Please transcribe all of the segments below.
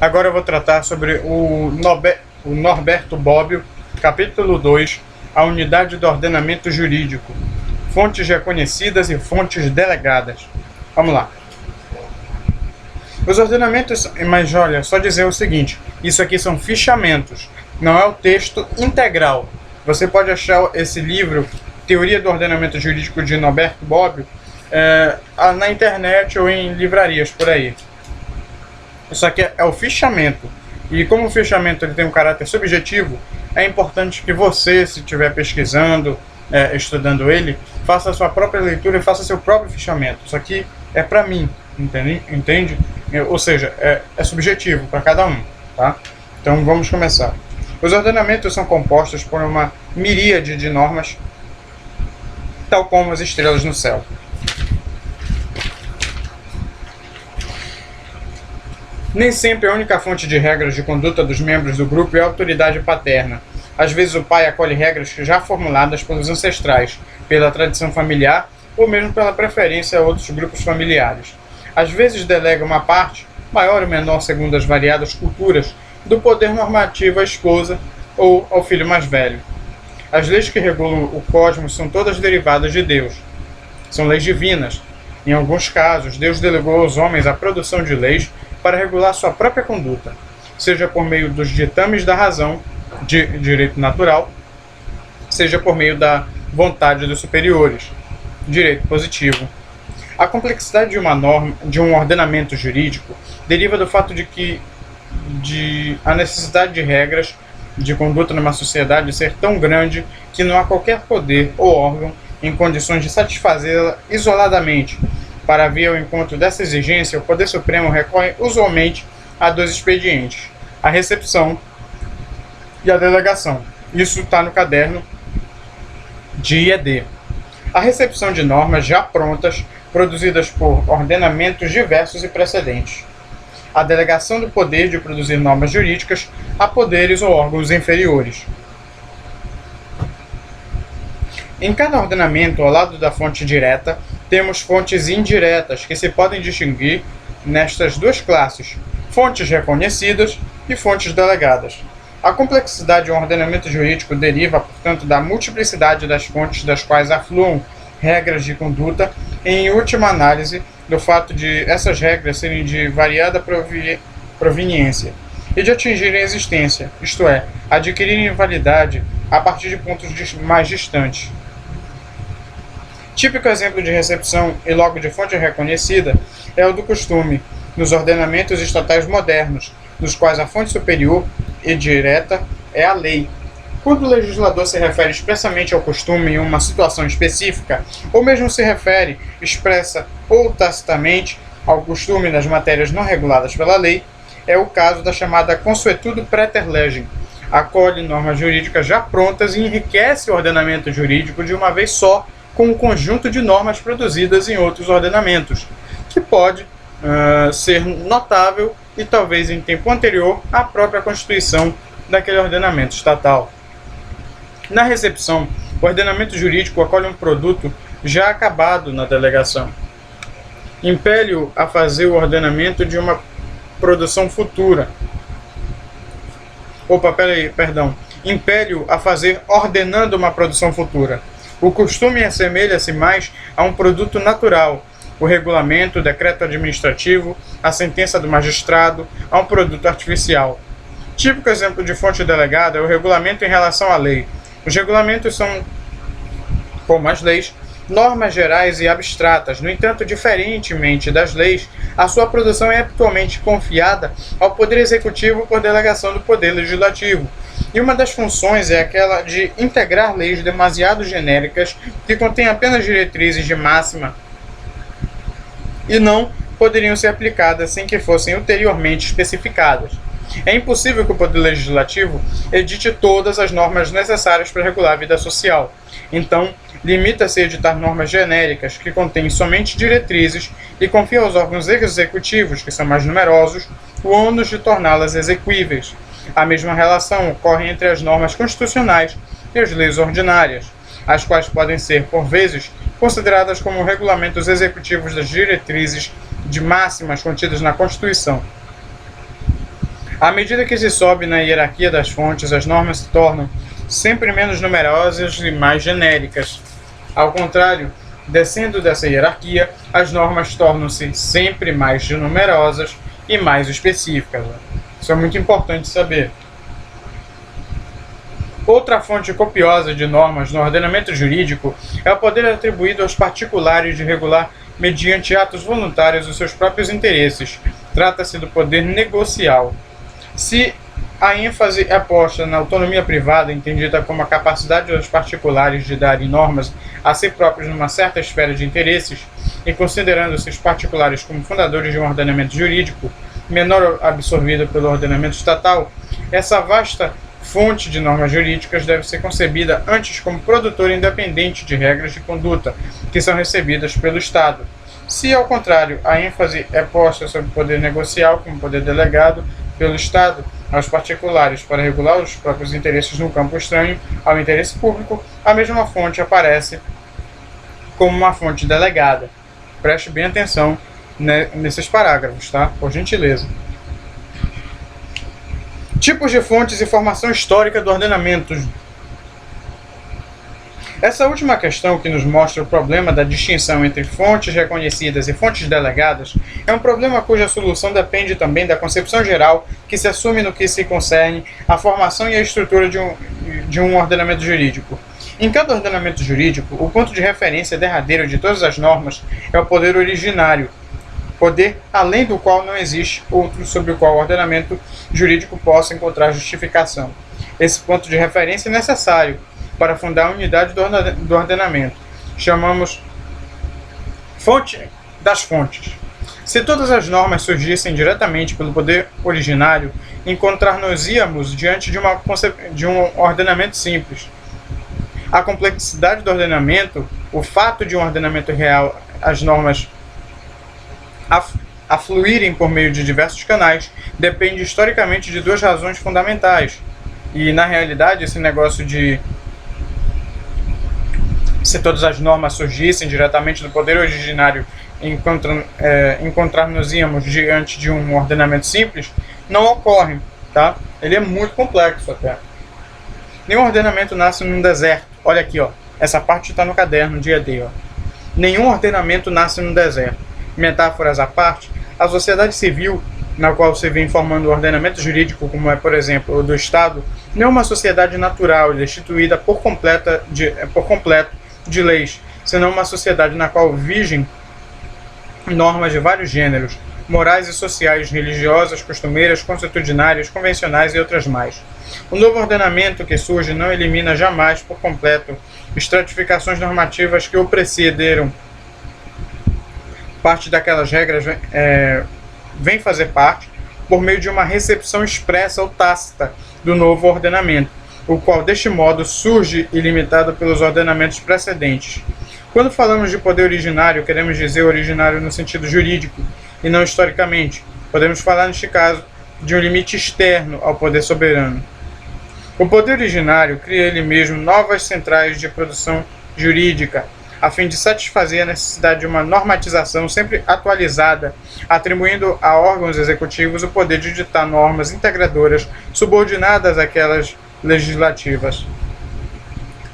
Agora eu vou tratar sobre o Norberto Bobbio, capítulo 2, a unidade do ordenamento jurídico, fontes reconhecidas e fontes delegadas. Vamos lá. Os ordenamentos, mas olha, só dizer o seguinte, isso aqui são fichamentos, não é o texto integral. Você pode achar esse livro, Teoria do Ordenamento Jurídico de Norberto Bobbio, na internet ou em livrarias por aí. Isso aqui é o fichamento. E como o fichamento ele tem um caráter subjetivo, é importante que você, se estiver pesquisando, estudando ele, faça a sua própria leitura e faça seu próprio fichamento. Isso aqui é para mim, entende? Ou seja, é subjetivo para cada um, tá? Então vamos começar. Os ordenamentos são compostos por uma miríade de normas, tal como as estrelas no céu. Nem sempre a única fonte de regras de conduta dos membros do grupo é a autoridade paterna. Às vezes o pai acolhe regras já formuladas pelos ancestrais, pela tradição familiar ou mesmo pela preferência a outros grupos familiares. Às vezes delega uma parte, maior ou menor segundo as variadas culturas, do poder normativo à esposa ou ao filho mais velho. As leis que regulam o cosmos são todas derivadas de Deus. São leis divinas. Em alguns casos, Deus delegou aos homens a produção de leis para regular sua própria conduta, seja por meio dos ditames da razão, de direito natural, seja por meio da vontade dos superiores, direito positivo. A complexidade de uma norma, de um ordenamento jurídico, deriva do fato de a necessidade de regras de conduta numa sociedade ser tão grande que não há qualquer poder ou órgão em condições de satisfazê-la isoladamente. Para vir ao encontro dessa exigência, o Poder Supremo recorre usualmente a dois expedientes: a recepção e a delegação. Isso está no caderno de IED. A recepção de normas já prontas, produzidas por ordenamentos diversos e precedentes. A delegação do poder de produzir normas jurídicas a poderes ou órgãos inferiores. Em cada ordenamento, ao lado da fonte direta, temos fontes indiretas, que se podem distinguir nestas duas classes: fontes reconhecidas e fontes delegadas. A complexidade de um ordenamento jurídico deriva, portanto, da multiplicidade das fontes das quais afluam regras de conduta e, em última análise, do fato de essas regras serem de variada proveniência e de atingirem a existência, isto é, adquirirem validade a partir de pontos mais distantes. Típico exemplo de recepção e logo de fonte reconhecida é o do costume, nos ordenamentos estatais modernos, nos quais a fonte superior e direta é a lei. Quando o legislador se refere expressamente ao costume em uma situação específica, ou mesmo se refere expressa ou tacitamente ao costume nas matérias não reguladas pela lei, é o caso da chamada consuetudo praeter legem. Acolhe normas jurídicas já prontas e enriquece o ordenamento jurídico de uma vez só, com um conjunto de normas produzidas em outros ordenamentos, que pode ser notável e talvez em tempo anterior à própria constituição daquele ordenamento estatal. Na recepção, o ordenamento jurídico acolhe um produto já acabado na delegação. Impele-o a fazer o ordenamento de uma produção futura. Impele-o a fazer ordenando uma produção futura. O costume assemelha-se mais a um produto natural, o regulamento, o decreto administrativo, a sentença do magistrado, a um produto artificial. Típico exemplo de fonte delegada é o regulamento em relação à lei. Os regulamentos são, como as leis, normas gerais e abstratas. No entanto, diferentemente das leis, a sua produção é habitualmente confiada ao Poder Executivo por delegação do Poder Legislativo. E uma das funções é aquela de integrar leis demasiado genéricas que contêm apenas diretrizes de máxima e não poderiam ser aplicadas sem que fossem ulteriormente especificadas. É impossível que o Poder Legislativo edite todas as normas necessárias para regular a vida social. Então, limita-se a editar normas genéricas que contêm somente diretrizes e confia aos órgãos executivos, que são mais numerosos, o ônus de torná-las exequíveis. A mesma relação ocorre entre as normas constitucionais e as leis ordinárias, as quais podem ser, por vezes, consideradas como regulamentos executivos das diretrizes de máximas contidas na Constituição. À medida que se sobe na hierarquia das fontes, as normas se tornam sempre menos numerosas e mais genéricas. Ao contrário, descendo dessa hierarquia, as normas tornam-se sempre mais numerosas e mais específicas. Isso é muito importante saber. Outra fonte copiosa de normas no ordenamento jurídico é o poder atribuído aos particulares de regular, mediante atos voluntários, os seus próprios interesses. Trata-se do poder negocial. Se a ênfase é posta na autonomia privada, entendida como a capacidade dos particulares de darem normas a si próprios numa certa esfera de interesses, e considerando-se os particulares como fundadores de um ordenamento jurídico, menor absorvido pelo ordenamento estatal, essa vasta fonte de normas jurídicas deve ser concebida antes como produtor independente de regras de conduta, que são recebidas pelo Estado. Se, ao contrário, a ênfase é posta sobre o poder negocial como poder delegado pelo Estado aos particulares para regular os próprios interesses no campo estranho ao interesse público, a mesma fonte aparece como uma fonte delegada. Preste bem atenção nesses parágrafos, tá? Por gentileza. Tipos de fontes e formação histórica do ordenamento. Essa última questão, que nos mostra o problema da distinção entre fontes reconhecidas e fontes delegadas, é um problema cuja solução depende também da concepção geral que se assume no que se concerne à formação e à estrutura de um ordenamento jurídico. Em cada ordenamento jurídico, o ponto de referência derradeiro de todas as normas é o poder originário, poder além do qual não existe outro sobre o qual o ordenamento jurídico possa encontrar justificação. Esse ponto de referência é necessário para fundar a unidade do ordenamento. Chamamos fonte das fontes. Se todas as normas surgissem diretamente pelo poder originário, encontrar-nos-íamos diante de um ordenamento simples. A complexidade do ordenamento, o fato de um ordenamento real, as normas a fluírem por meio de diversos canais, depende historicamente de duas razões fundamentais. E, na realidade, esse negócio de se todas as normas surgissem diretamente do poder originário, encontrar-nos-íamos diante de um ordenamento simples, não ocorre, tá? Ele é muito complexo até. Nenhum ordenamento nasce num deserto. Olha aqui, ó. Essa parte está no caderno, dia D, ó. Nenhum ordenamento nasce num deserto. Metáforas à parte, a sociedade civil, na qual se vem formando o ordenamento jurídico, como é, por exemplo, o do Estado, não é uma sociedade natural, destituída por completo de leis, senão uma sociedade na qual vigem normas de vários gêneros, morais e sociais, religiosas, costumeiras, consuetudinárias, convencionais e outras mais. O novo ordenamento que surge não elimina jamais por completo estratificações normativas que o precederam. Parte daquelas regras vem fazer parte por meio de uma recepção expressa ou tácita do novo ordenamento, o qual, deste modo, surge ilimitado pelos ordenamentos precedentes. Quando falamos de poder originário, queremos dizer originário no sentido jurídico e não historicamente. Podemos falar, neste caso, de um limite externo ao poder soberano. O poder originário cria ele mesmo novas centrais de produção jurídica, a fim de satisfazer a necessidade de uma normatização sempre atualizada, atribuindo a órgãos executivos o poder de ditar normas integradoras subordinadas àquelas legislativas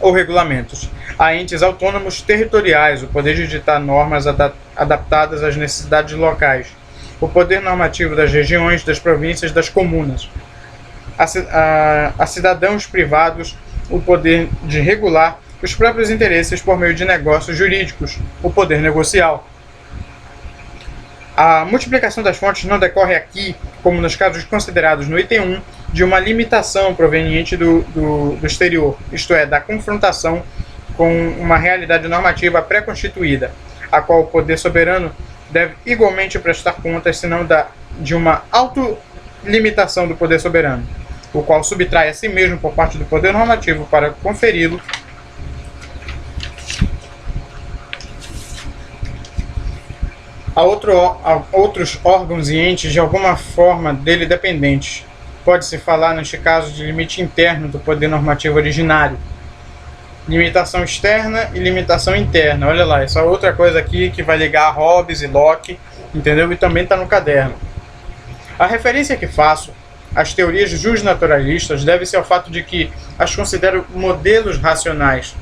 ou regulamentos. A entes autônomos territoriais, o poder de ditar normas adaptadas às necessidades locais. O poder normativo das regiões, das províncias, das comunas. A cidadãos privados, o poder de regular os próprios interesses por meio de negócios jurídicos, o poder negocial. A multiplicação das fontes não decorre aqui, como nos casos considerados no item 1, de uma limitação proveniente do exterior, isto é, da confrontação com uma realidade normativa pré-constituída, a qual o poder soberano deve igualmente prestar contas, senão de uma autolimitação do poder soberano, o qual subtrai a si mesmo por parte do poder normativo para conferi-lo a outros órgãos e entes de alguma forma dele dependentes. Pode-se falar, neste caso, de limite interno do poder normativo originário. Limitação externa e limitação interna. Olha lá, essa outra coisa aqui que vai ligar a Hobbes e Locke, entendeu? E também está no caderno. A referência que faço as teorias justnaturalistas deve-se ao fato de que as consideram modelos racionais,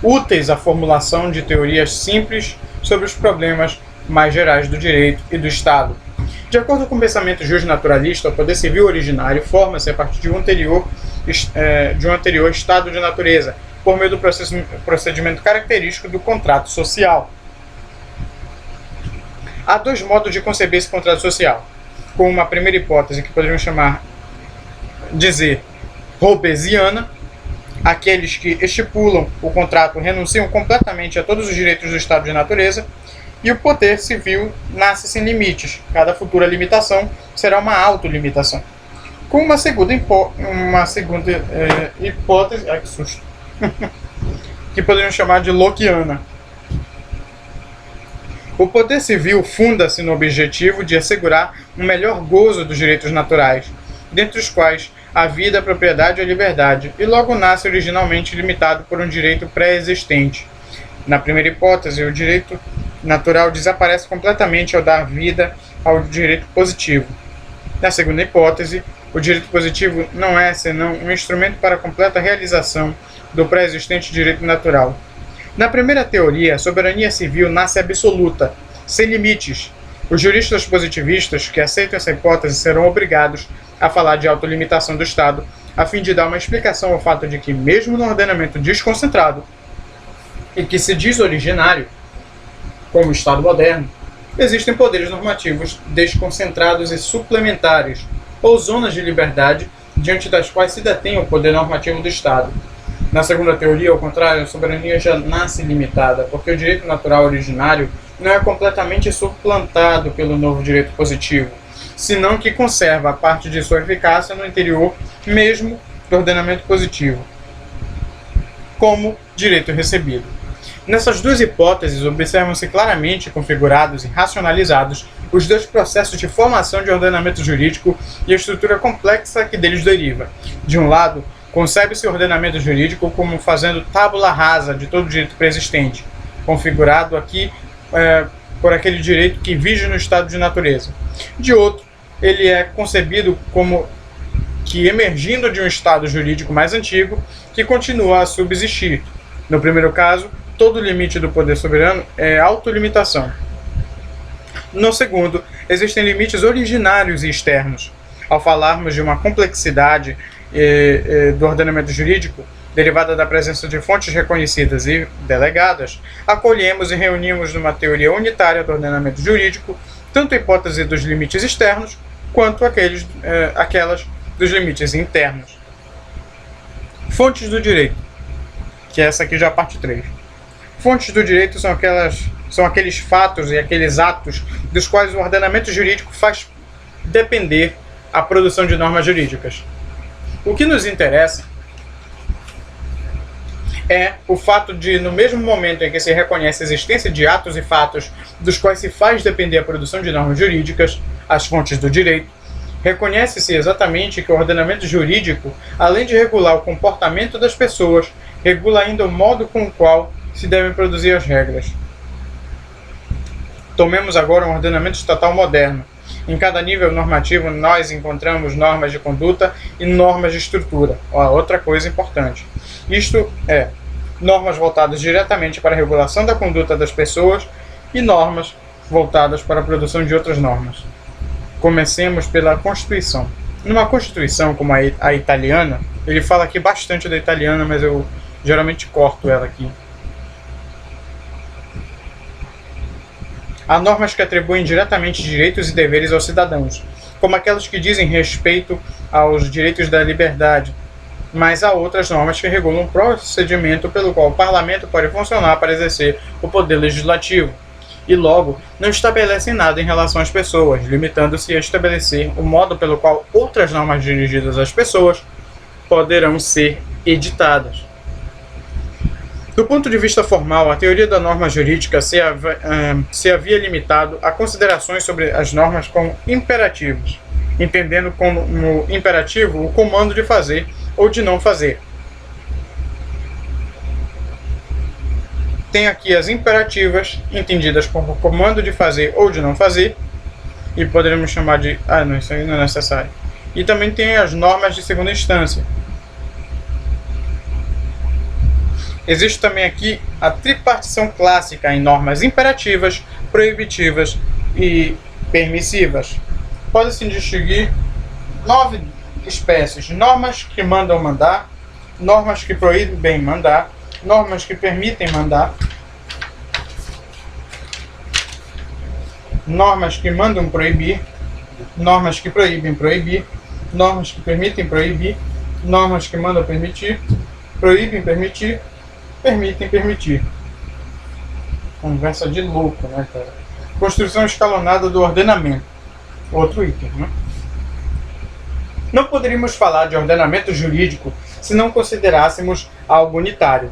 úteis à formulação de teorias simples sobre os problemas mais gerais do direito e do Estado. De acordo com o pensamento justnaturalista, o poder civil originário forma-se a partir de um anterior estado de natureza, por meio do procedimento característico do contrato social. Há dois modos de conceber esse contrato social. Com uma primeira hipótese que poderíamos dizer Hobbesiana, aqueles que estipulam o contrato renunciam completamente a todos os direitos do estado de natureza, e o poder civil nasce sem limites. Cada futura limitação será uma autolimitação. Com uma segunda hipótese, que susto, que poderíamos chamar de Lockeana. O poder civil funda-se no objetivo de assegurar um melhor gozo dos direitos naturais, dentre os quais a vida, a propriedade e a liberdade, e logo nasce originalmente limitado por um direito pré-existente. Na primeira hipótese, o direito natural desaparece completamente ao dar vida ao direito positivo. Na segunda hipótese, o direito positivo não é senão um instrumento para a completa realização do pré-existente direito natural. Na primeira teoria, a soberania civil nasce absoluta, sem limites. Os juristas positivistas que aceitam essa hipótese serão obrigados a falar de autolimitação do Estado, a fim de dar uma explicação ao fato de que, mesmo no ordenamento desconcentrado e que se diz originário, como o Estado moderno, existem poderes normativos desconcentrados e suplementares, ou zonas de liberdade, diante das quais se detém o poder normativo do Estado. Na segunda teoria, ao contrário, a soberania já nasce limitada, porque o direito natural originário não é completamente suplantado pelo novo direito positivo, senão que conserva a parte de sua eficácia no interior mesmo do ordenamento positivo, como direito recebido. Nessas duas hipóteses, observam-se claramente configurados e racionalizados os dois processos de formação de ordenamento jurídico e a estrutura complexa que deles deriva. De um lado, concebe-se o ordenamento jurídico como fazendo tábula rasa de todo o direito preexistente, configurado aqui por aquele direito que vige no estado de natureza. De outro, ele é concebido como que emergindo de um estado jurídico mais antigo que continua a subsistir. No primeiro caso, todo limite do poder soberano é autolimitação. No segundo, existem limites originários e externos. Ao falarmos de uma complexidade do ordenamento jurídico, derivada da presença de fontes reconhecidas e delegadas, acolhemos e reunimos numa teoria unitária do ordenamento jurídico tanto a hipótese dos limites externos, quanto aquelas dos limites internos. Fontes do direito, que essa aqui já é a parte 3. Fontes do direito são aqueles fatos e aqueles atos dos quais o ordenamento jurídico faz depender a produção de normas jurídicas. O que nos interessa é o fato de, no mesmo momento em que se reconhece a existência de atos e fatos dos quais se faz depender a produção de normas jurídicas, as fontes do direito, reconhece-se exatamente que o ordenamento jurídico, além de regular o comportamento das pessoas, regula ainda o modo com o qual se devem produzir as regras. Tomemos agora um ordenamento estatal moderno. Em cada nível normativo, nós encontramos normas de conduta e normas de estrutura. Outra coisa importante. Isto é, normas voltadas diretamente para a regulação da conduta das pessoas e normas voltadas para a produção de outras normas. Comecemos pela Constituição. Numa Constituição como a italiana, ele fala aqui bastante da italiana, mas eu geralmente corto ela aqui. Há normas que atribuem diretamente direitos e deveres aos cidadãos, como aquelas que dizem respeito aos direitos da liberdade, mas há outras normas que regulam o procedimento pelo qual o parlamento pode funcionar para exercer o poder legislativo, e logo não estabelecem nada em relação às pessoas, limitando-se a estabelecer o modo pelo qual outras normas dirigidas às pessoas poderão ser editadas. Do ponto de vista formal, a teoria da norma jurídica se havia limitado a considerações sobre as normas como imperativos, entendendo como imperativo o comando de fazer ou de não fazer. Tem aqui as imperativas, entendidas como comando de fazer ou de não fazer, e poderíamos chamar de... Ah, não, isso aí não é necessário. E também tem as normas de segunda instância. Existe também aqui a tripartição clássica em normas imperativas, proibitivas e permissivas. Pode-se distinguir 9 espécies: normas que mandam mandar, normas que proíbem mandar, normas que permitem mandar, normas que mandam proibir, normas que proíbem proibir, normas que permitem proibir, normas que mandam permitir, proíbem permitir, permitem permitir. Conversa de louco, né, cara? Construção escalonada do ordenamento. Outro item, né? Não poderíamos falar de ordenamento jurídico se não considerássemos algo unitário.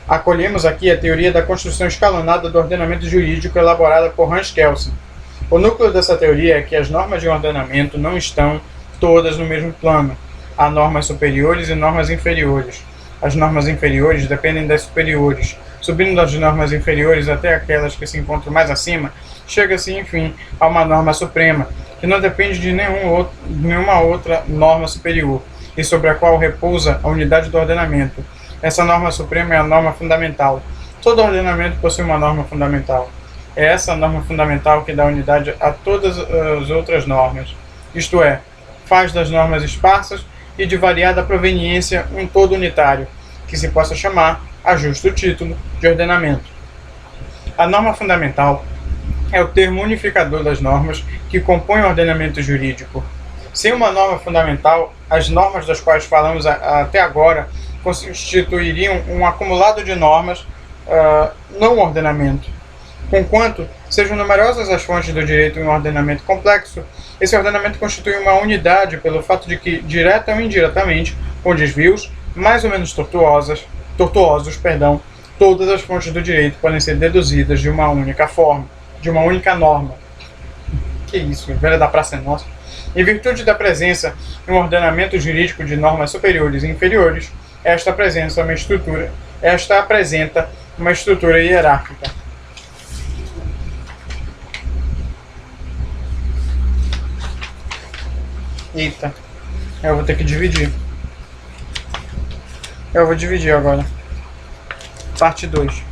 Acolhemos aqui a teoria da construção escalonada do ordenamento jurídico elaborada por Hans Kelsen. O núcleo dessa teoria é que as normas de ordenamento não estão todas no mesmo plano. Há normas superiores e normas inferiores. As normas inferiores dependem das superiores. Subindo das normas inferiores até aquelas que se encontram mais acima, chega-se, enfim, a uma norma suprema, que não depende de nenhuma outra norma superior, e sobre a qual repousa a unidade do ordenamento. Essa norma suprema é a norma fundamental. Todo ordenamento possui uma norma fundamental. É essa norma fundamental que dá unidade a todas as outras normas. Isto é, faz das normas esparsas e de variada proveniência um todo unitário, que se possa chamar, a justo título, de ordenamento. A norma fundamental é o termo unificador das normas que compõem o ordenamento jurídico. Sem uma norma fundamental, as normas das quais falamos até agora constituiriam um acumulado de normas, não um ordenamento. Conquanto sejam numerosas as fontes do direito em um ordenamento complexo, esse ordenamento constitui uma unidade pelo fato de que, direta ou indiretamente, com desvios mais ou menos tortuosos, todas as fontes do direito podem ser deduzidas de uma única forma, de uma única norma. Que isso, velha da Praça é Nossa. Em virtude da presença em um ordenamento jurídico de normas superiores e inferiores, esta apresenta uma estrutura hierárquica. Eita, eu vou ter que dividir. Eu vou dividir agora. Parte 2.